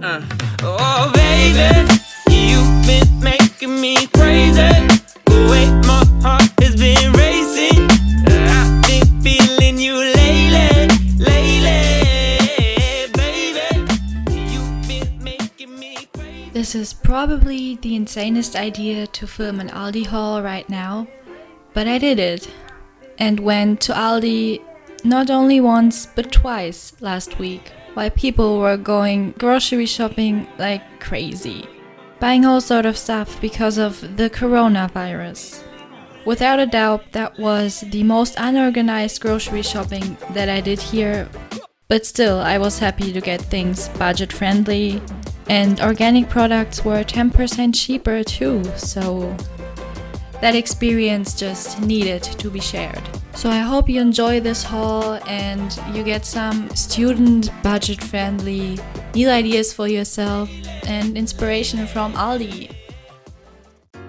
Oh baby, you've been making me crazy. The way my heart has been racing. I've been feeling you lately, baby. You've been making me crazy. This is probably the insanest idea to film an Aldi haul right now, but I did it. And went to Aldi not only once but twice last week, while people were going grocery shopping like crazy, buying all sort of stuff because of the coronavirus. Without a doubt, that was the most unorganized grocery shopping that I did here, but still I was happy to get things budget friendly, and organic products were 10% cheaper too, so that experience just needed to be shared. So I hope you enjoy this haul and you get some student budget-friendly meal ideas for yourself and inspiration from Aldi.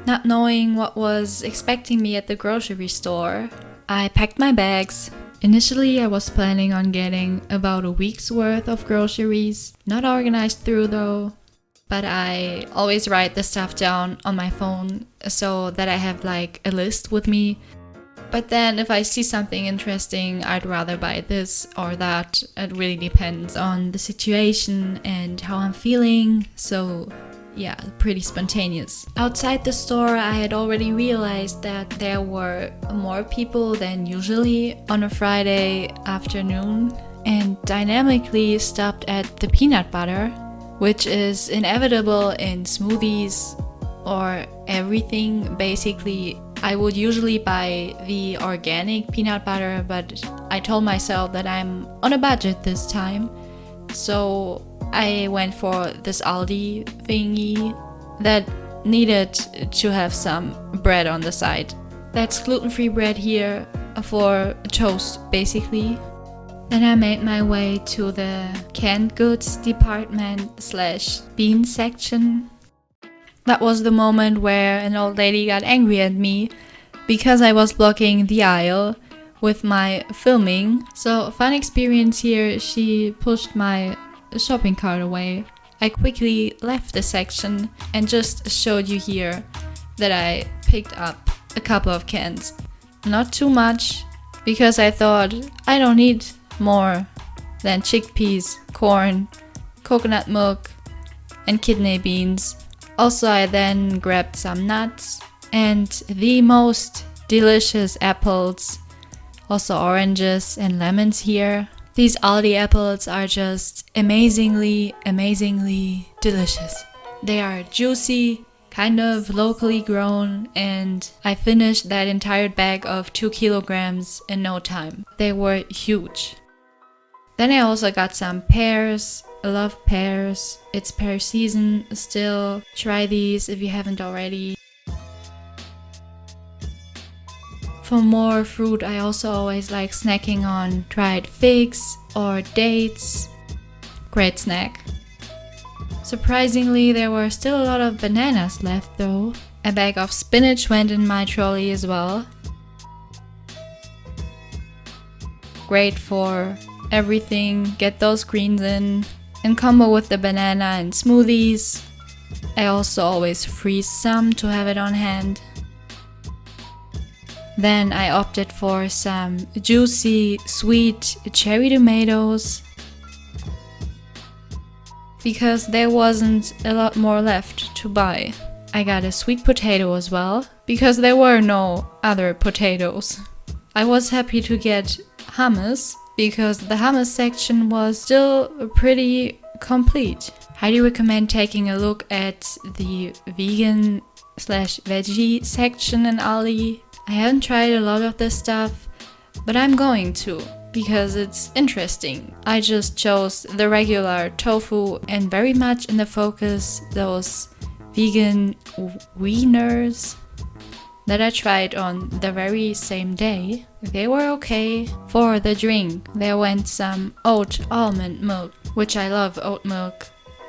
Not knowing what was expecting me at the grocery store, I packed my bags. Initially I was planning on getting about a week's worth of groceries, not organized through though. But I always write the stuff down on my phone so that I have like a list with me. But then if I see something interesting, I'd rather buy this or that. It really depends on the situation and how I'm feeling. So yeah, pretty spontaneous. Outside the store, I had already realized that there were more people than usually on a Friday afternoon, and dynamically stopped at the peanut butter, which is inevitable in smoothies or everything. Basically, I would usually buy the organic peanut butter, but I told myself that I'm on a budget this time. So I went for this Aldi thingy that needed to have some bread on the side. That's gluten-free bread here for toast, basically. Then I made my way to the canned goods department / bean section. That was the moment where an old lady got angry at me because I was blocking the aisle with my filming. So fun experience here, she pushed my shopping cart away. I quickly left the section and just showed you here that I picked up a couple of cans. Not too much, because I thought I don't need more than chickpeas, corn, coconut milk, and kidney beans. Also, I then grabbed some nuts and the most delicious apples, also oranges and lemons here. These Aldi apples are just amazingly delicious. They are juicy, kind of locally grown, and I finished that entire bag of 2 kilograms in no time. They were huge. Then I also got some pears. I love pears. It's pear season still. Try these if you haven't already. For more fruit, I also always like snacking on dried figs or dates. Great snack. Surprisingly, there were still a lot of bananas left though. A bag of spinach went in my trolley as well. Great for everything, get those greens in combo with the banana and smoothies. I also always freeze some to have it on hand. Then I opted for some juicy, sweet cherry tomatoes because there wasn't a lot more left to buy. I got a sweet potato as well because there were no other potatoes. I was happy to get hummus because the hummus section was still pretty complete. Highly recommend taking a look at the vegan / veggie section in Aldi. I haven't tried a lot of this stuff, but I'm going to because it's interesting. I just chose the regular tofu and very much in the focus those vegan wieners that I tried on the very same day. They were okay. For the drink, there went some oat almond milk, which I love oat milk.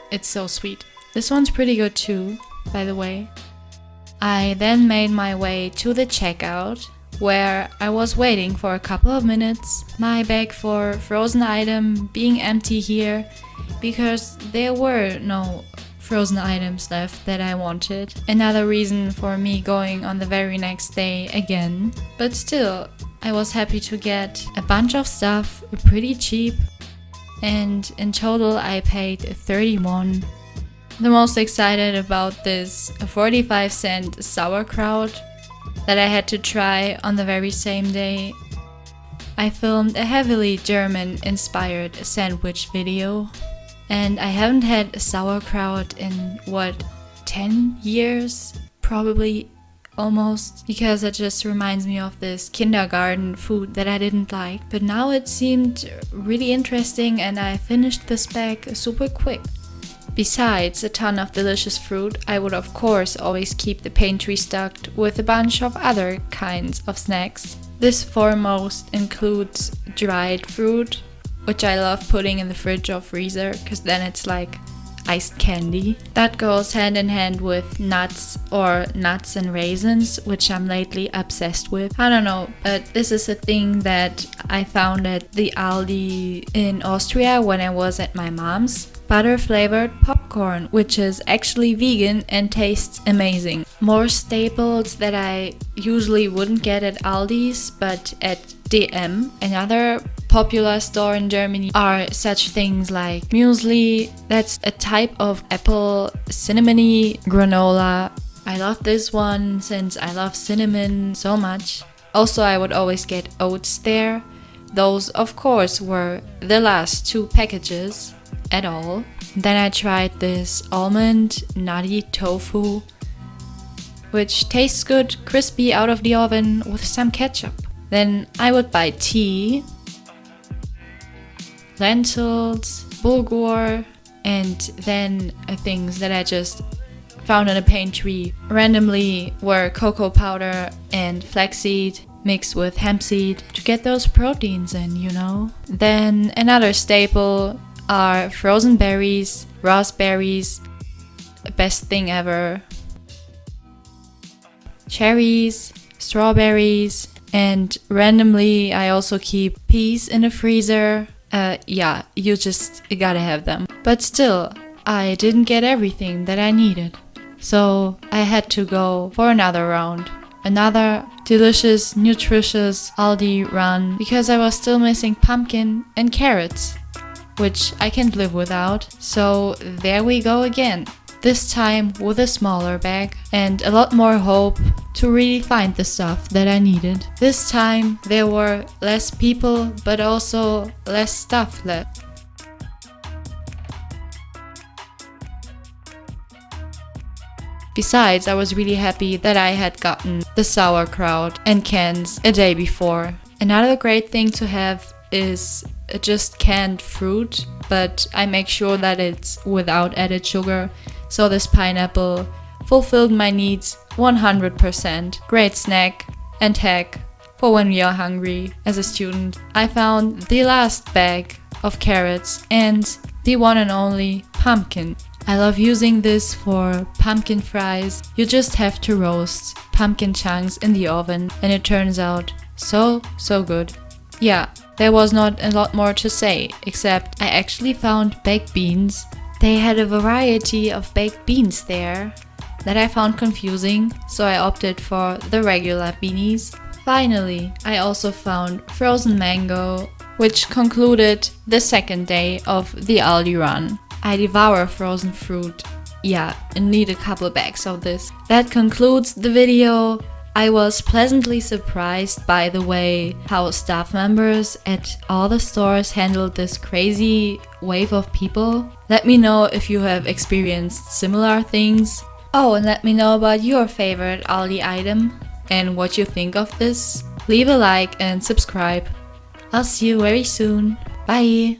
It's so sweet. This one's pretty good too, by the way. I then made my way to the checkout, where I was waiting for a couple of minutes, my bag for frozen item being empty here because there were no frozen items left that I wanted. Another reason for me going on the very next day again. But still, I was happy to get a bunch of stuff pretty cheap, and in total I paid 31. The most excited about this 45-cent sauerkraut that I had to try on the very same day. I filmed a heavily German-inspired sandwich video, and I haven't had sauerkraut in 10 years? Probably, almost, because it just reminds me of this kindergarten food that I didn't like. But now it seemed really interesting and I finished this bag super quick. Besides a ton of delicious fruit, I would of course always keep the pantry stocked with a bunch of other kinds of snacks. This foremost includes dried fruit, which I love putting in the fridge or freezer, because then it's like iced candy. That goes hand in hand with nuts or nuts and raisins, which I'm lately obsessed with. I don't know, but this is a thing that I found at the Aldi in Austria when I was at my mom's. Butter flavored popcorn, which is actually vegan and tastes amazing. More staples that I usually wouldn't get at Aldi's, but at DM, another popular store in Germany, are such things like muesli. That's a type of apple cinnamony granola. I love this one since I love cinnamon so much. Also, I would always get oats there. Those, of course, were the last 2 packages at all. Then I tried this almond nutty tofu, which tastes good, crispy out of the oven with some ketchup. Then I would buy tea, lentils, bulgur, and then things that I just found in a pantry randomly were cocoa powder and flaxseed mixed with hemp seed to get those proteins in, you know. Then another staple are frozen berries, raspberries, best thing ever, cherries, strawberries, and randomly I also keep peas in the freezer. Yeah, you just gotta have them. But still, I didn't get everything that I needed. So I had to go for another round. Another delicious, nutritious Aldi run because I was still missing pumpkin and carrots, which I can't live without. So there we go again. This time with a smaller bag and a lot more hope to really find the stuff that I needed. This time there were less people, but also less stuff left. Besides, I was really happy that I had gotten the sauerkraut and cans a day before. Another great thing to have is just canned fruit, but I make sure that it's without added sugar. So this pineapple fulfilled my needs 100%. Great snack and hack for when we are hungry as a student. I found the last bag of carrots and the one and only pumpkin. I love using this for pumpkin fries. You just have to roast pumpkin chunks in the oven and it turns out so good. Yeah, there was not a lot more to say, except I actually found baked beans. They had a variety of baked beans there that I found confusing, so I opted for the regular beanies. Finally, I also found frozen mango, which concluded the second day of the Aldi run. I devour frozen fruit. Yeah, and need a couple bags of this. That concludes the video. I was pleasantly surprised by the way how staff members at all the stores handled this crazy wave of people. Let me know if you have experienced similar things. Oh, and let me know about your favorite Aldi item and what you think of this. Leave a like and subscribe. I'll see you very soon. Bye!